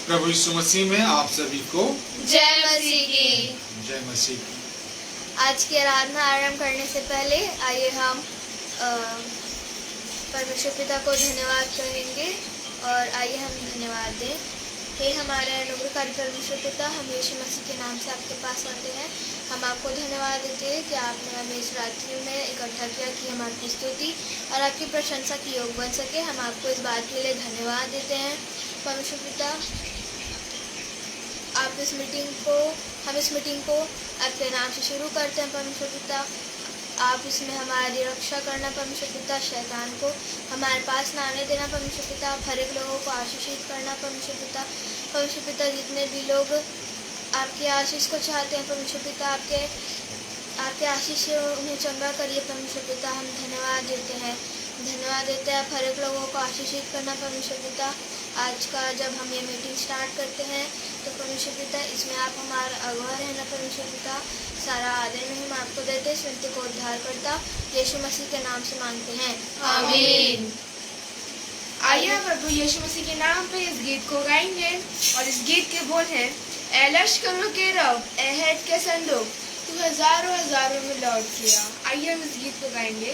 प्रभु यीशु मसीह में आप सभी को जय मसीह की। जय मसीह की। आज की आराधना आरंभ करने से पहले आइए हम परमेश्वर पिता को धन्यवाद कहेंगे और आइए हम धन्यवाद दें। हे हमारे अनुग्रहकारी परमेश्वर पिता, हम यीशु मसीह के नाम से आपके पास आते हैं। हम आपको धन्यवाद देते हैं कि आपने हमें इस रात्रि में इकट्ठा किया कि हम आपकी स्तुति और आपकी प्रशंसा की योग बन सके। हम आपको इस बात के लिए धन्यवाद देते हैं परमेश्वर पिता। हम इस मीटिंग को आपके नाम से शुरू करते हैं परमेश्वर पिता। आप इसमें हमारी रक्षा करना परमेश्वर पिता, शैतान को हमारे पास ना आने देना परमेश्वर पिता। आप हर एक लोगों को आशीषित करना परमेश्वर पिता। परमेश्वर पिता, जितने भी लोग आपकी आशीष को चाहते हैं परमेश्वर पिता, आपके आशीष से उन्हें चंगा करिए परमेश्वर पिता। हम धन्यवाद देते हैं आप हर एक लोगों को आशीषित करना परमेश्वर पिता। आज का जब हम ये मीटिंग स्टार्ट करते हैं तो परमेश्वर पिता, इसमें आप हमारा अगुवा रहना परमेश्वर पिता। सारा आदर में हम आपको देते हैं, स्मृति को उद्धार करता यीशु मसीह के नाम से मांगते हैं, आमीन। आइए प्रभु यीशु मसीह के नाम पे इस गीत को गाएंगे और इस गीत के बोल हैं, ए लश्करों के रब, ए हैत के संदूक, तू हजारों हजारों में लौट गया। आइए हम इस गीत को गाएंगे।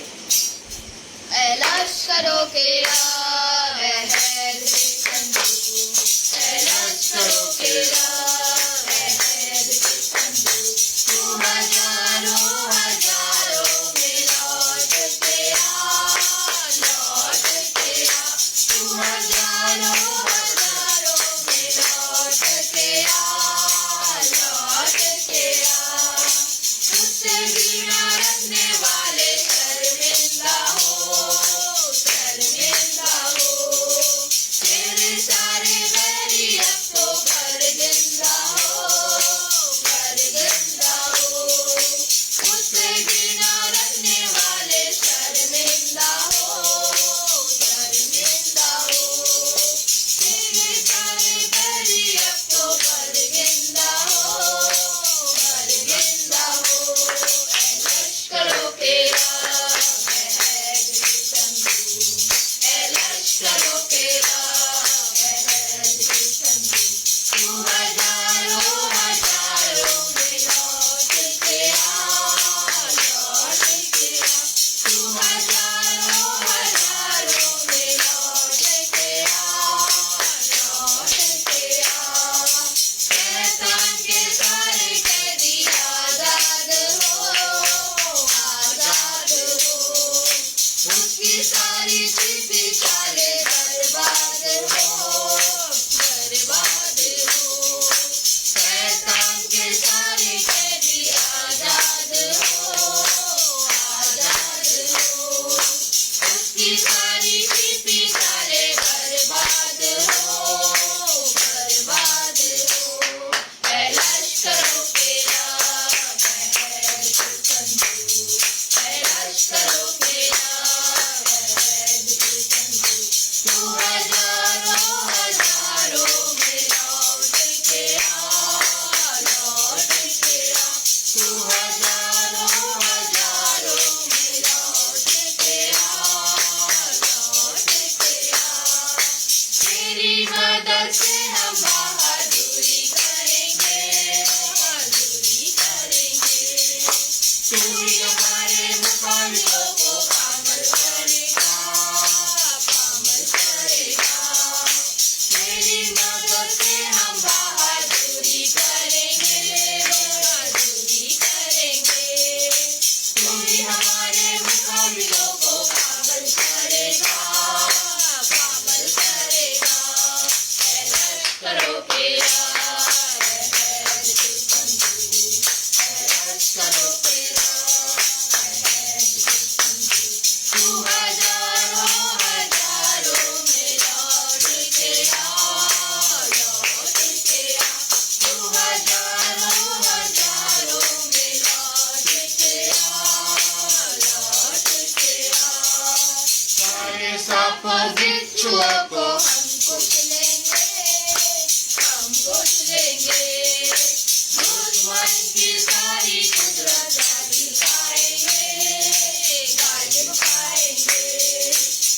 ए लश्करों के रब, ए हैत के संदूक, ए लश्करों के रब, ए हैत के संदूक, तू हजारों हजारों में लौट के आ, तू हजारों हजारों में लौट के आ, तुझसे घृणा रखने वाले शर्मिंदा हो, तेरे सारे बैरी अब तो बरगंदा हो, तुझसे घृणा रखने वाले शर्मिंदा हो, तेरे सारे बैरी अब तो बरगंदा हो। ए लश्करों के रब, ए हैत के संदूक, ए लश्करों के रब, ए हैत के संदूक, तू हजारों हजारों में लौट के आ, तू हजारों हजारों में लौट के आ। शैतान के सारे कैदी आजाद हो, उसकी सारी छिपी चालें बर्बाद हो। शैतान के सारे कैदी आजाद हो, उसकी सारी छिपी चालें बर्बाद हो। ए लश्करों के रब, ए हैत के संदूक, ए लश्करों के रब, ए हैत के संदूक, तू हजारों हजारों में लौट के आ, तू हजारों हजारों में लौट के आ। तेरी मदद से हम बहादुरी करेंगे, तू ही हमारे मुकाबलों को कामल करेगा। तेरी मदद से हम बहादुरी करेंगे, तू ही हमारे मुकाबलों को कामल करेगा। ए लश्करों के रब, ए हैत के संदूक, ए लश्करों के रब, ए हैत के संदूक, तू हजारों हजारों में लौट के आ, तू हजारों हजारों में लौट के आ। सारे सांपों बिच्छुओं को हम कुछ लेंगे, दुश्मन की सारी कुदरत दिखाएंगे, गालिब पाएंगे।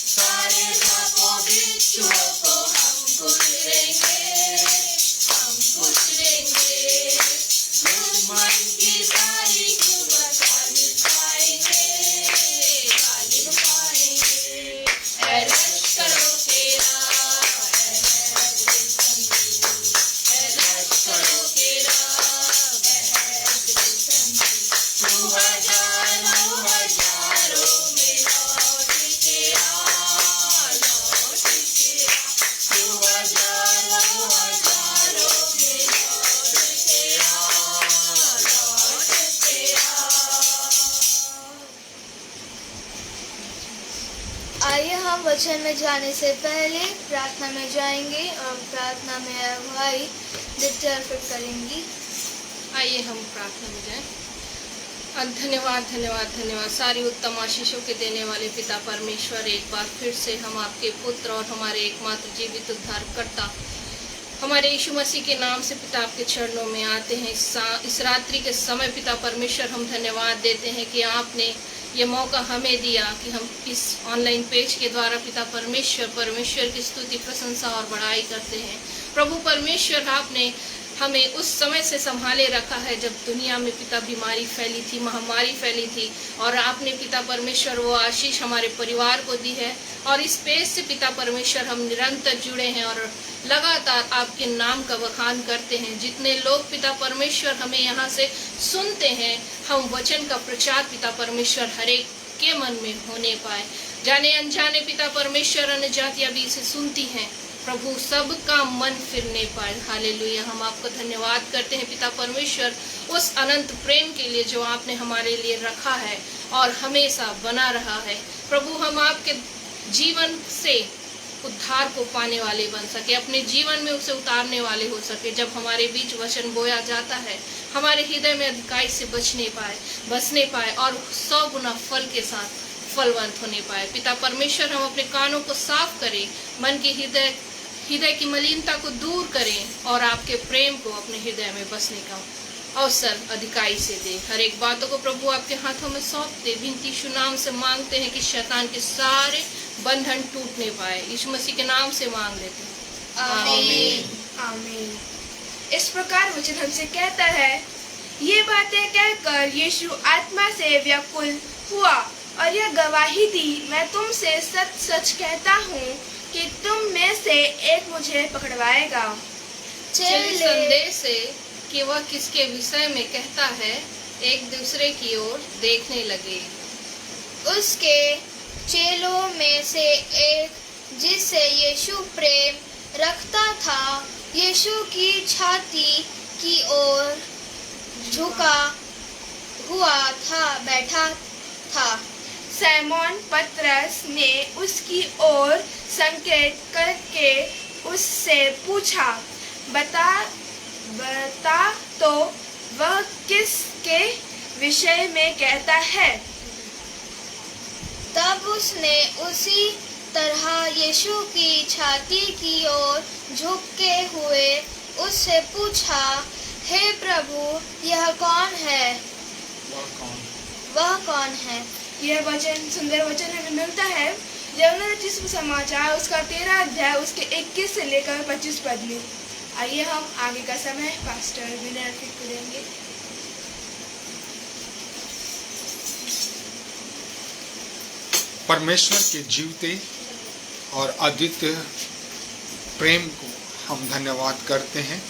सारे सांपों बिच्छुओं को हम कुचलेंगे, वचन में जाने से पहले प्रार्थना में जाएंगे और प्रार्थना में अगुवाई दिव्य अर्पित करेंगी। आइए हम प्रार्थना में जाएं। धन्यवाद धन्यवाद धन्यवाद सारी उत्तम आशीषों के देने वाले पिता परमेश्वर, एक बार फिर से हम आपके पुत्र और हमारे एकमात्र जीवित उद्धारकर्ता हमारे यीशु मसीह के नाम से पिता आपके चरणों में आते हैं। इस रात्रि के समय पिता परमेश्वर हम धन्यवाद देते हैं कि आपने ये मौका हमें दिया कि हम इस ऑनलाइन पेज के द्वारा पिता परमेश्वर की स्तुति प्रशंसा और बड़ाई करते हैं। प्रभु परमेश्वर, आपने हमें उस समय से संभाले रखा है जब दुनिया में पिता बीमारी फैली थी, महामारी फैली थी, और आपने पिता परमेश्वर वो आशीष हमारे परिवार को दी है। और इस पेज से पिता परमेश्वर हम निरंतर जुड़े हैं और लगातार आपके नाम का बखान करते हैं। जितने लोग पिता परमेश्वर हमें यहाँ से सुनते हैं, हम वचन का प्रचार पिता परमेश्वर हर एक के मन में होने पाए। जाने अनजाने पिता परमेश्वर अन्य जातियाँ भी इसे सुनती हैं, प्रभु सबका मन फिरने पाए। हालेलुया। हम आपको धन्यवाद करते हैं पिता परमेश्वर उस अनंत प्रेम के लिए जो आपने हमारे लिए रखा है और हमेशा बना रहा है। प्रभु, हम आपके जीवन से उद्धार को पाने वाले बन सके, अपने जीवन में उसे उतारने वाले हो सके। जब हमारे बीच वचन बोया जाता है, हमारे हृदय में अधिकाई से बसने पाए और 100 गुना फल के साथ फलवंत होने पाए। पिता परमेश्वर, हम अपने कानों को साफ करें, मन की हृदय की मलिनता को दूर करें और आपके प्रेम को अपने हृदय में बसने का अवसर अधिकाई से दे। हर एक बातों को प्रभु आपके हाथों में सौंप दे। विनती यीशु नाम से मांगते हैं कि शैतान के सारे बंधन टूटने पाए। यीशु मसीह के नाम से मांग लेते हैं, आमीन। आमीन। इस प्रकार वचन हमसे कहता है, ये बातें कहकर यीशु आत्मा से व्याकुल हुआ और यह गवाही दी, मैं तुमसे सच सच कहता हूँ कि तुम में से एक मुझे पकड़वाएगा। चलिए संदेश से कि वह किसके विषय में कहता है, एक दूसरे की ओर देखने लगे। उसके चेलों में से एक, जिससे यीशु प्रेम रखता था, यीशु की छाती की ओर झुका हुआ था, बैठा था। सैमोन पतरस ने उसकी ओर संकेत करके उससे पूछा, बता तो वह किसके विषय में कहता है? तब उसने उसी तरह यीशु की छाती की ओर झुके हुए उससे पूछा, हे प्रभु, यह कौन है? वह कौन है? यह वचन, सुंदर वचन हमें मिलता है यमुना समाचार उसका 13 अध्याय उसके 21 से लेकर 25 पद में। आइए हम आगे का समय पास्टर विनय अर्पित करेंगे। परमेश्वर के जीवते और अद्वितीय प्रेम को हम धन्यवाद करते हैं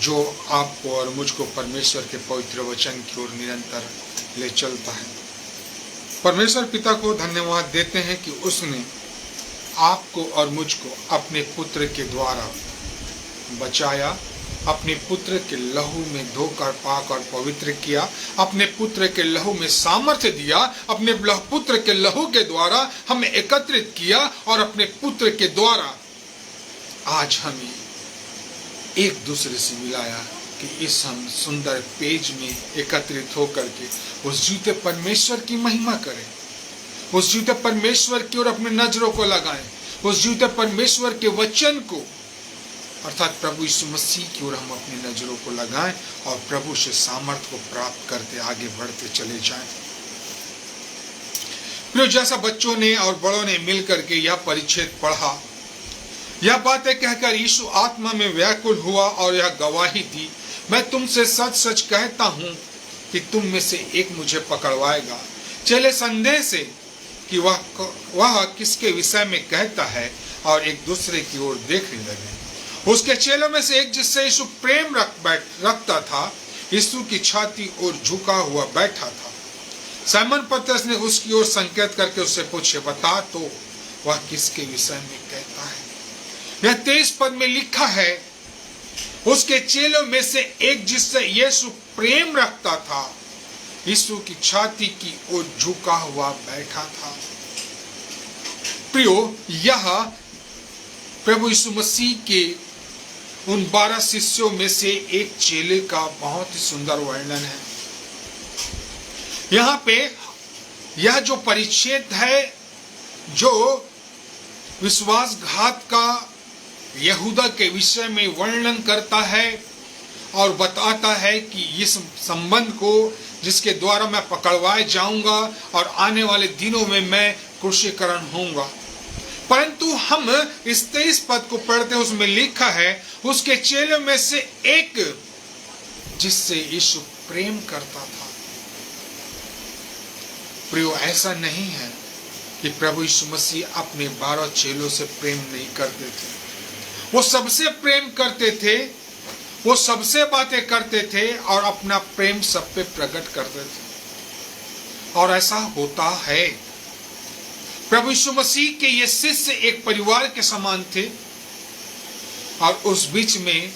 जो आपको और मुझको परमेश्वर के पवित्र वचन की ओर निरंतर ले चलता है। परमेश्वर पिता को धन्यवाद देते हैं कि उसने आपको और मुझको अपने पुत्र के द्वारा बचाया, अपने पुत्र के लहू में धोकर पाक और पवित्र किया, अपने पुत्र के लहू में सामर्थ्य दिया, अपने पुत्र के लहू के द्वारा हमें एकत्रित किया और अपने पुत्र के द्वारा आज हमें एक दूसरे से मिलाया कि इस हम सुंदर पेज में एकत्रित होकर के उस जीवित परमेश्वर की महिमा करें, उस जीवित परमेश्वर की ओर अपने नजरों को लगाएं, उस जीवित परमेश्वर के वचन को अर्थात प्रभु यीशु मसीह की ओर हम अपनी नजरों को लगाएं और प्रभु से सामर्थ्य को प्राप्त करते आगे बढ़ते चले जाएं। फिर जैसा बच्चों ने और बड़ों ने मिलकर के यह परिच्छेद पढ़ा, यह बातें कहकर यीशु आत्मा में व्याकुल हुआ और यह गवाही दी, मैं तुमसे सच सच कहता हूं कि तुम में से एक मुझे पकड़वाएगा। चले संदेह से कि वह किसके विषय में कहता है और एक दूसरे की ओर देखने लगे। उसके चेलों में से एक, जिससे यीशु प्रेम रखता था, यीशु की छाती ओर झुका हुआ बैठा था। सैमन पतरस ने उसकी ओर संकेत करके उससे पूछे, बता तो वह किसके विषय में कहता है? यह 23 पद में लिखा है, उसके चेलों में से एक, जिससे यीशु प्रेम रखता था, यीशु की छाती की ओर झुका हुआ बैठा था। प्रियो, यह प्रभु यीशु मसीह के उन 12 शिष्यों में से एक चेले का बहुत ही सुंदर वर्णन है। यहाँ पे यह जो परिच्छेद है, जो विश्वासघात का यहूदा के विषय में वर्णन करता है और बताता है कि इस संबंध को जिसके द्वारा मैं पकड़वाए जाऊंगा और आने वाले दिनों में मैं क्रूसीकरण होऊंगा। परंतु हम इस 23 पद को पढ़ते हैं, उसमें लिखा है उसके चेलों में से एक जिससे यीशु प्रेम करता था। प्रियो, ऐसा नहीं है कि प्रभु यीशु मसीह अपने 12 चेलों से प्रेम नहीं करते थे। वो सबसे प्रेम करते थे, वो सबसे बातें करते थे और अपना प्रेम सब पे प्रकट करते थे। और ऐसा होता है। प्रभु यीशु मसीह के ये शिष्य एक परिवार के समान थे और उस बीच में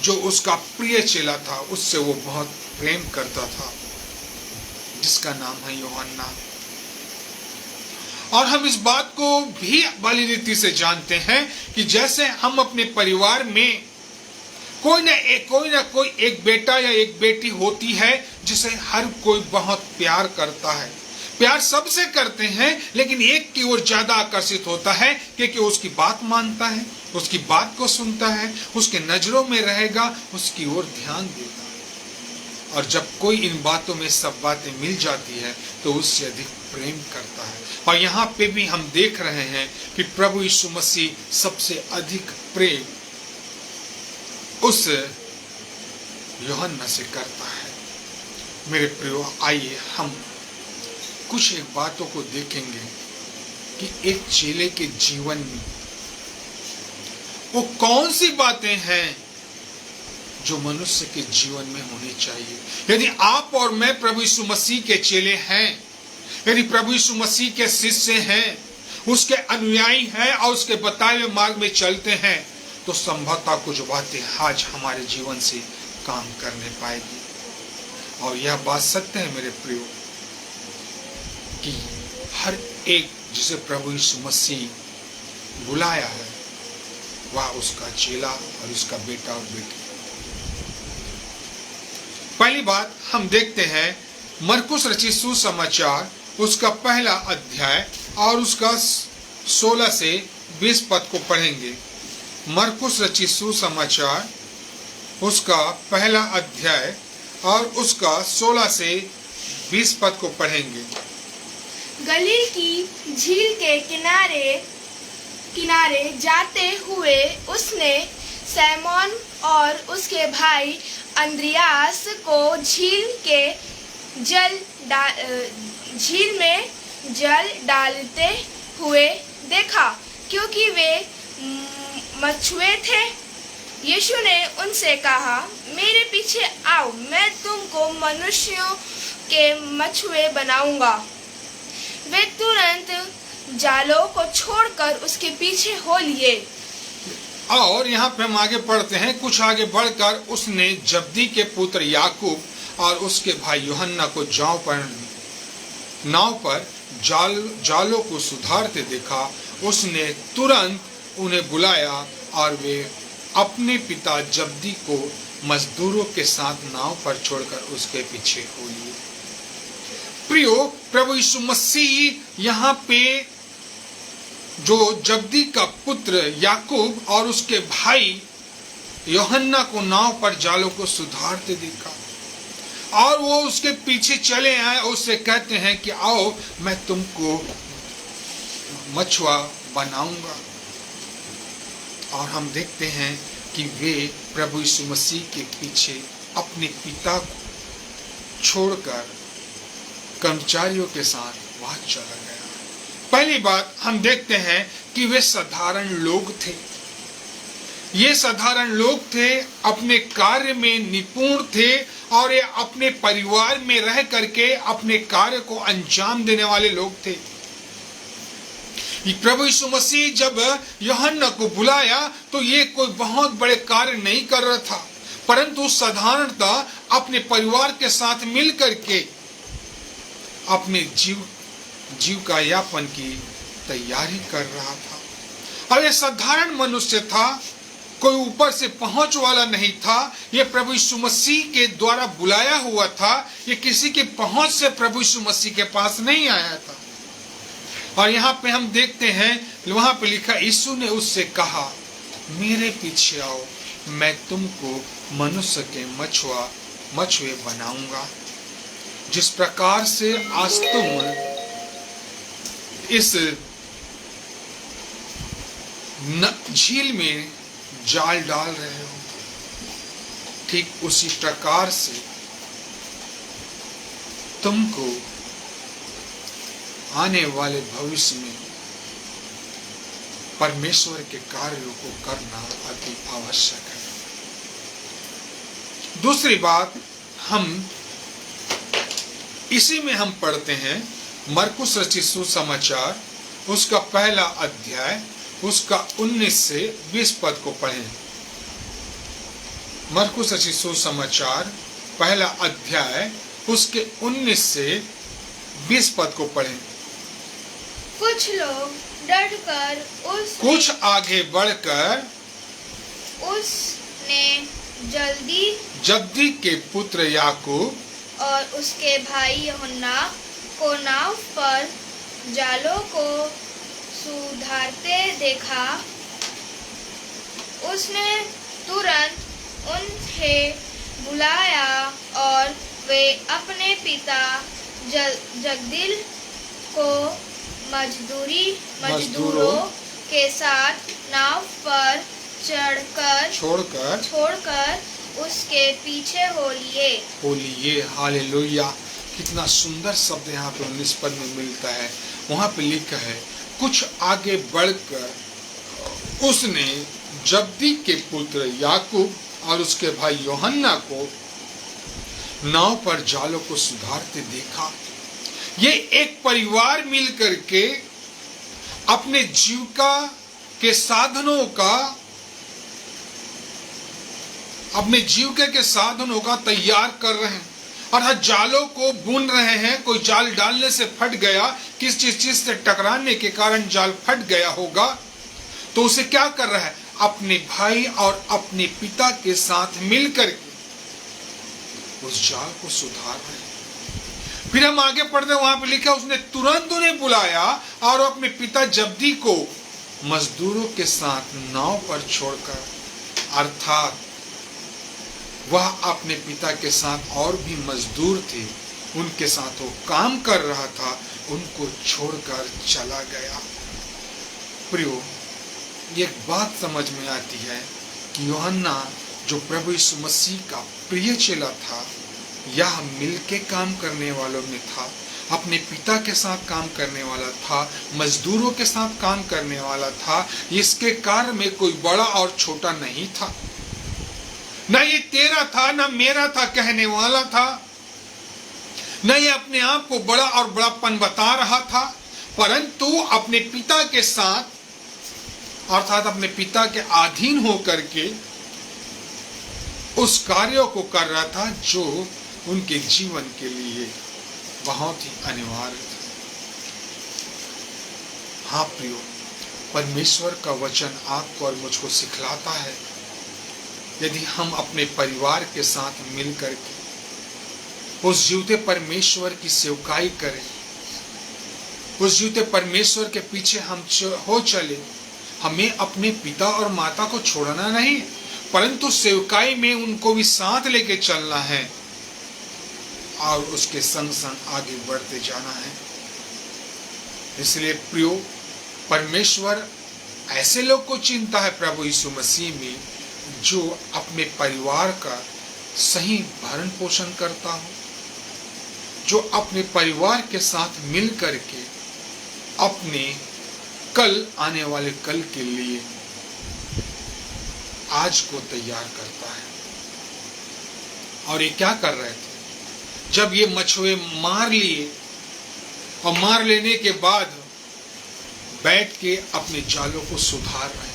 जो उसका प्रिय चेला था उससे वो बहुत प्रेम करता था, जिसका नाम है यूहन्ना। और हम इस बात को भी भली रीति से जानते हैं कि जैसे हम अपने परिवार में कोई ना कोई एक बेटा या एक बेटी होती है जिसे हर कोई बहुत प्यार करता है। प्यार सबसे करते हैं, लेकिन एक की ओर ज्यादा आकर्षित होता है क्योंकि उसकी बात मानता है, उसकी बात को सुनता है, उसके नजरों में रहेगा, उसकी ओर ध्यान देता है। और जब कोई इन बातों में सब बातें मिल जाती है तो उससे अधिक प्रेम करता है। और यहाँ पे भी हम देख रहे हैं कि प्रभु यीशु मसीह सबसे अधिक प्रेम उस यूहन्ना से करता है। मेरे प्रियो, आइए हम कुछ एक बातों को देखेंगे कि एक चेले के जीवन में वो कौन सी बातें हैं जो मनुष्य के जीवन में होनी चाहिए। यदि आप और मैं प्रभु यीशु मसीह के चेले हैं, यदि प्रभु यीशु मसीह के शिष्य हैं, उसके अनुयायी हैं और उसके बताए हुए मार्ग में चलते हैं, तो संभवतः कुछ बातें आज हमारे जीवन से काम करने पाएगी। और यह बात सत्य है मेरे प्रियो कि हर एक जिसे प्रभु यीशु मसीह बुलाया है वह उसका चेला और उसका बेटा और बेटी। पहली बात हम देखते हैं मरकुस रचित सुसमाचार उसका पहला अध्याय और उसका 16 से 20 पद को पढ़ेंगे। मरकुस रचित सुसमाचार उसका पहला अध्याय और उसका 16 से 20 पद को पढ़ेंगे। गलील की झील के किनारे जाते हुए उसने सैमोन और उसके भाई अंद्रियास को झील में जल डालते हुए देखा, क्योंकि वे मछुए थे। यीशु ने उनसे कहा, मेरे पीछे आओ, मैं तुमको मनुष्यों के मछुए बनाऊंगा। वे तुरंत जालों को छोड़कर उसके पीछे हो लिए। और यहाँ पे हम आगे पढ़ते हैं, कुछ आगे बढ़कर उसने जब्दी के पुत्र याकूब और उसके भाई यूहन्ना को नाव पर जालों को सुधारते देखा। उसने तुरंत उन्हें बुलाया और वे अपने पिता जब्दी को मजदूरों के साथ नाव पर छोड़कर उसके पीछे हो लिए। प्रियो, प्रभु यीशु मसीह यहाँ पे जो जब्दी का पुत्र याकूब और उसके भाई यूहन्ना को नाव पर जालों को सुधारते देखा और वो उसके पीछे चले आए। उससे कहते हैं कि आओ, मैं तुमको मछुआ बनाऊंगा। और हम देखते हैं कि वे प्रभु यीशु मसीह के पीछे अपने पिता को छोड़कर कर्मचारियों के साथ वहां चला गया। पहली बात हम देखते हैं कि वे साधारण लोग थे। ये साधारण लोग थे, अपने कार्य में निपुण थे और ये अपने परिवार में रह करके अपने कार्य को अंजाम देने वाले लोग थे। प्रभु यीशु मसीह जब यूहन्ना को बुलाया तो ये कोई बहुत बड़े कार्य नहीं कर रहा था, परंतु साधारणता अपने परिवार के साथ मिल करके अपने जीव का यापन की तैयारी कर रहा था। और ये साधारण मनुष्य था, कोई ऊपर से पहुंच वाला नहीं था। ये प्रभु यीशु मसीह के द्वारा बुलाया हुआ था। ये किसी के पहुंच से प्रभु यीशु मसीह के पास नहीं आया था। और यहाँ पे हम देखते हैं, वहां पे लिखा, यीशु ने उससे कहा, मेरे पीछे आओ, मैं तुमको मनुष्य के मछुए बनाऊंगा। जिस प्रकार से आज तुम इस झील में जाल डाल रहे हो, ठीक उसी प्रकार से तुमको आने वाले भविष्य में परमेश्वर के कार्यों को करना अति आवश्यक है। दूसरी बात, हम इसी में हम पढ़ते हैं मरकुस रचित सुसमाचार, उसका पहला अध्याय, उसका 19 से 20 पद को पढ़ें। मरकुस रचित सुसमाचार पहला अध्याय, उसके 19 से 20 पद को पढ़ें। कुछ लोग डरकर कुछ आगे बढ़कर उसने जब्दी के पुत्र याकूब और उसके भाई यूहन्ना को नाव पर जालों को सुधारते देखा। उसने तुरंत उन्हें बुलाया और वे अपने पिता जगदील को मजदूरों के साथ नाव पर छोड़कर उसके पीछे हो लिए। हालेलुया। कितना सुंदर शब्द यहाँ पे 19 पद में मिलता है। वहां पे लिखा है, कुछ आगे बढ़कर उसने जब्दी के पुत्र याकूब और उसके भाई यूहन्ना को नाव पर जालों को सुधारते देखा। ये एक परिवार मिलकर के अपने जीविका के साधनों का तैयार कर रहे हैं और जालों को बुन रहे हैं। कोई जाल डालने से फट गया, किसी चीज से टकराने के कारण जाल फट गया होगा, तो उसे क्या कर रहा है, अपने भाई और अपने पिता के साथ मिलकर के उस जाल को सुधार रहे हैं। फिर हम आगे पढ़ते, वहां पे लिखा, उसने तुरंत उन्हें बुलाया और अपने पिता जब्दी को मजदूरों के साथ नाव पर छोड़कर, अर्थात वह अपने पिता के साथ और भी मजदूर थे, उनके साथ वो काम कर रहा था, उनको छोड़कर चला गया। प्रियो, एक बात समझ में आती है कि यूहन्ना जो प्रभु यीशु मसीह का प्रिय चेला था, यह मिलके काम करने वालों में था, अपने पिता के साथ काम करने वाला था, मजदूरों के साथ काम करने वाला था। इसके कार्य में कोई बड़ा और छोटा नहीं था, न ये तेरा था न मेरा था कहने वाला था, न ये अपने आप को बड़ा और बड़ापन बता रहा था, परंतु अपने पिता के साथ, अर्थात अपने पिता के अधीन होकर के उस कार्यों को कर रहा था जो उनके जीवन के लिए बहुत ही अनिवार्य था। हाँ प्रियो, परमेश्वर का वचन आपको और मुझको सिखलाता है, यदि हम अपने परिवार के साथ मिलकर के उस जीवते परमेश्वर की सेवकाई करें, उस जीवते परमेश्वर के पीछे हम हो चले, हमें अपने पिता और माता को छोड़ना नहीं, परंतु सेवकाई में उनको भी साथ लेके चलना है और उसके संग संग आगे बढ़ते जाना है। इसलिए प्रियो, परमेश्वर ऐसे लोग को चिंता है प्रभु यीशु मसीह में, जो अपने परिवार का सही भरण पोषण करता हो, जो अपने परिवार के साथ मिल करके अपने कल आने वाले कल के लिए आज को तैयार करता है। और ये क्या कर रहे थे, जब ये मछुए मार लिए और मार लेने के बाद बैठ के अपने जालों को सुधार रहे हैं।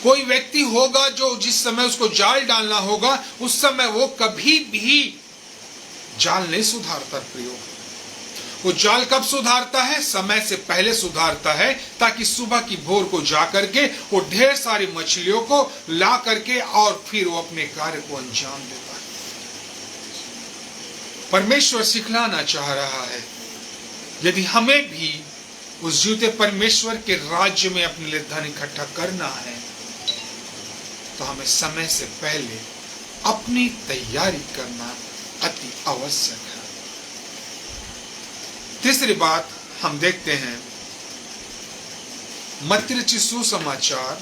कोई व्यक्ति होगा जो जिस समय उसको जाल डालना होगा, उस समय वो कभी भी जाल नहीं सुधारता प्रियो। वो जाल कब सुधारता है? समय से पहले सुधारता है, ताकि सुबह की भोर को जा करके वो ढेर सारी मछलियों को ला करके और फिर वो अपने कार्य को अंजाम देता है। परमेश्वर सिखलाना चाह रहा है, यदि हमें भी उस जीवते परमेश्वर के राज्य में अपने लिए धन इकट्ठा करना है, तो हमें समय से पहले अपनी तैयारी करना अति आवश्यक है। तीसरी बात हम देखते हैं मत्ती रचित सुसमाचार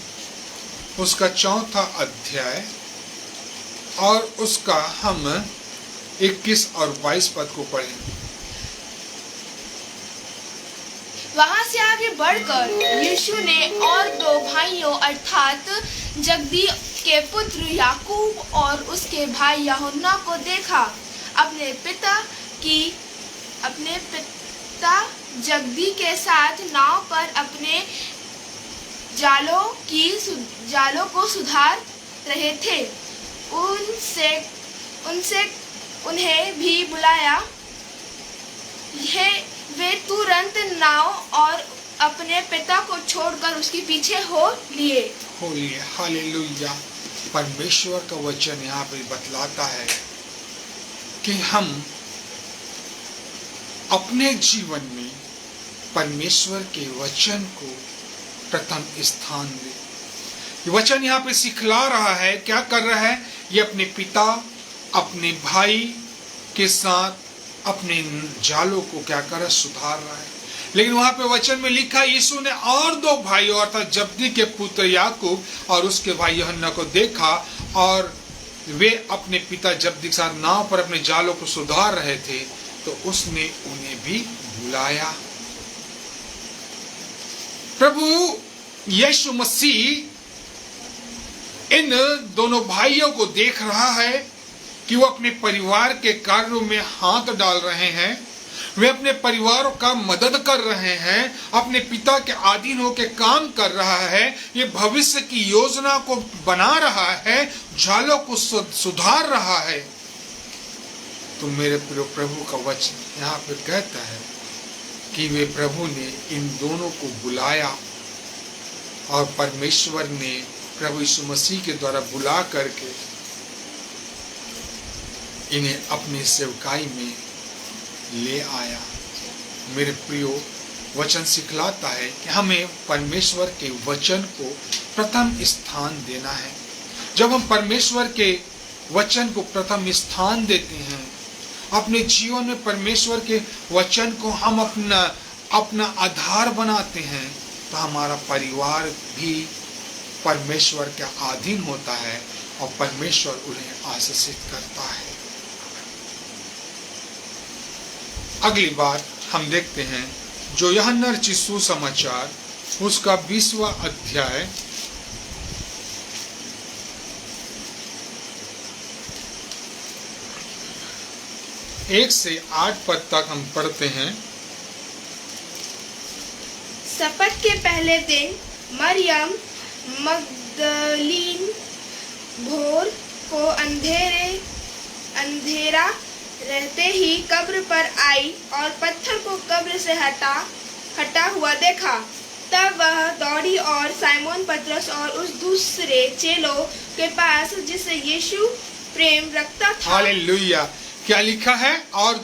उसका 4वां अध्याय और उसका हम 21 और 22 पद को पढ़ें। वहां से आगे बढ़कर यीशु ने और 2 भाइयों अर्थात जब्दी के पुत्र याकूब और उसके भाई यूहन्ना को देखा। अपने पिता जब्दी के साथ नाव पर अपने जालों को सुधार रहे थे। उन्हें भी बुलाया। वे तुरंत नाव और अपने पिता को छोड़कर उसके पीछे हो लिए। हालेलुया। परमेश्वर का वचन यहाँ पर बतलाता है कि हम अपने जीवन में परमेश्वर के वचन को प्रथम स्थान दें। वचन यहाँ पे सिखला रहा है, क्या कर रहा है? ये अपने पिता, अपने भाई के साथ अपने जालों को क्या कर रहा है? सुधार रहा है। लेकिन वहां पे वचन में लिखा, यीशु ने और 2 भाइयों अर्थात जब्दी के पुत्र याकूब और उसके भाई यूहन्ना को देखा, और वे अपने पिता जब्दी के साथ नाव पर अपने जालों को सुधार रहे थे, तो उसने उन्हें भी बुलाया। प्रभु यीशु मसीह इन दोनों भाइयों को देख रहा है कि वो अपने परिवार के कार्यों में हाथ डाल रहे हैं, वे अपने परिवारों का मदद कर रहे हैं, अपने पिता के अधीन होकर काम कर रहा है, ये भविष्य की योजना को बना रहा है, जालों को सुधार रहा है। तो मेरे प्रिय प्रभु का वचन यहाँ पे कहता है कि वे प्रभु ने इन दोनों को बुलाया और परमेश्वर ने प्रभु यीशु मसीह के द्वारा बुला करके इन्हें अपनी सेवकाई में ले आया। मेरे प्रियो, वचन सिखलाता है कि हमें परमेश्वर के वचन को प्रथम स्थान देना है। जब हम परमेश्वर के वचन को प्रथम स्थान देते हैं, अपने जीवन में परमेश्वर के वचन को हम अपना आधार बनाते हैं, तो हमारा परिवार भी परमेश्वर के अधीन होता है और परमेश्वर उन्हें आशीषित करता है। अगली बात हम देखते हैं जो यूहन्ना रचित सुसमाचार उसका 20वां अध्याय एक से 8 पद तक हम पढ़ते हैं। सप्ताह के पहले दिन मरियम मगदलीन भोर को अंधेरा रहते ही कब्र पर आई और पत्थर को कब्र से हटा हुआ देखा। तब वह दौड़ी और साइमोन पतरस और उस दूसरे चेलों के पास जिसे यीशु प्रेम रखता था। हालेलुया। क्या लिखा है? और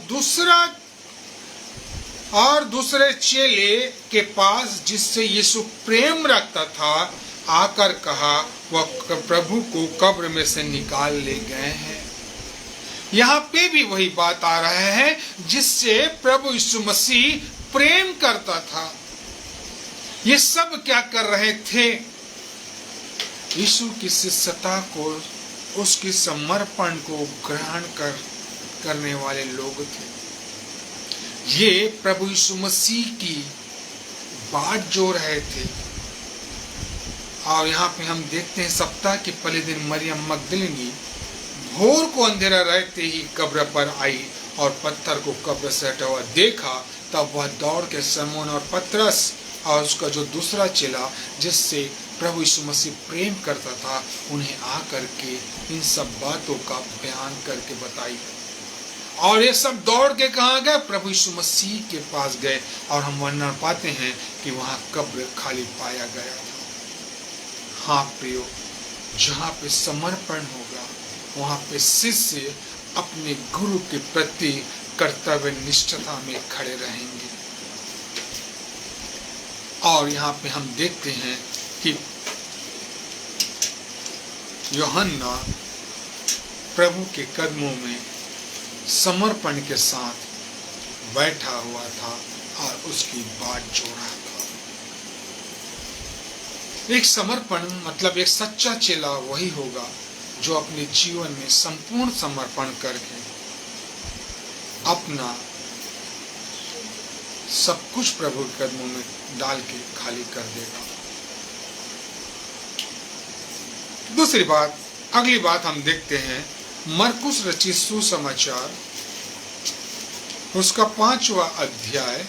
दूसरे चेले के पास जिससे यीशु प्रेम रखता था आकर कहा, वह प्रभु को कब्र में से निकाल ले गए हैं। यहाँ पे भी वही बात आ रहा है जिससे प्रभु यीशु मसीह प्रेम करता था। ये सब क्या कर रहे थे? यीशु की शिष्यता को, उसकी समर्पण को ग्रहण करने वाले लोग थे। ये प्रभु यीशु मसीह की बात जो रहे थे। और यहाँ पे हम देखते हैं सप्ताह के पहले दिन मरियम मगदलिनी भोर को अंधेरा रहते ही कब्र पर आई और पत्थर को कब्र से हटा हुआ देखा। तब वह दौड़ के सिमोन और पतरस और उसका जो दूसरा चेला जिससे प्रभु यीशु मसीह प्रेम करता था, उन्हें आकर के इन सब बातों का बयान करके बताई। और ये सब दौड़ के कहाँ गए? प्रभु यीशु मसीह के पास गए। और हम वर्णन पाते हैं कि वहां कब्र खाली पाया गया था। हाँ प्रियो, जहाँ पे समर्पण होगा वहां पे शिष्य अपने गुरु के प्रति कर्तव्य निष्ठता में खड़े रहेंगे। और यहाँ पे हम देखते हैं कि यूहन्ना प्रभु के कदमों में समर्पण के साथ बैठा हुआ था और उसकी बात जो रहा था। एक समर्पण मतलब एक सच्चा चेला वही होगा जो अपने जीवन में संपूर्ण समर्पण करके अपना सब कुछ प्रभु के कदमों में डाल के खाली कर देगा। दूसरी बात, अगली बात हम देखते हैं मरकुस रचित सुसमाचार उसका 5वां अध्याय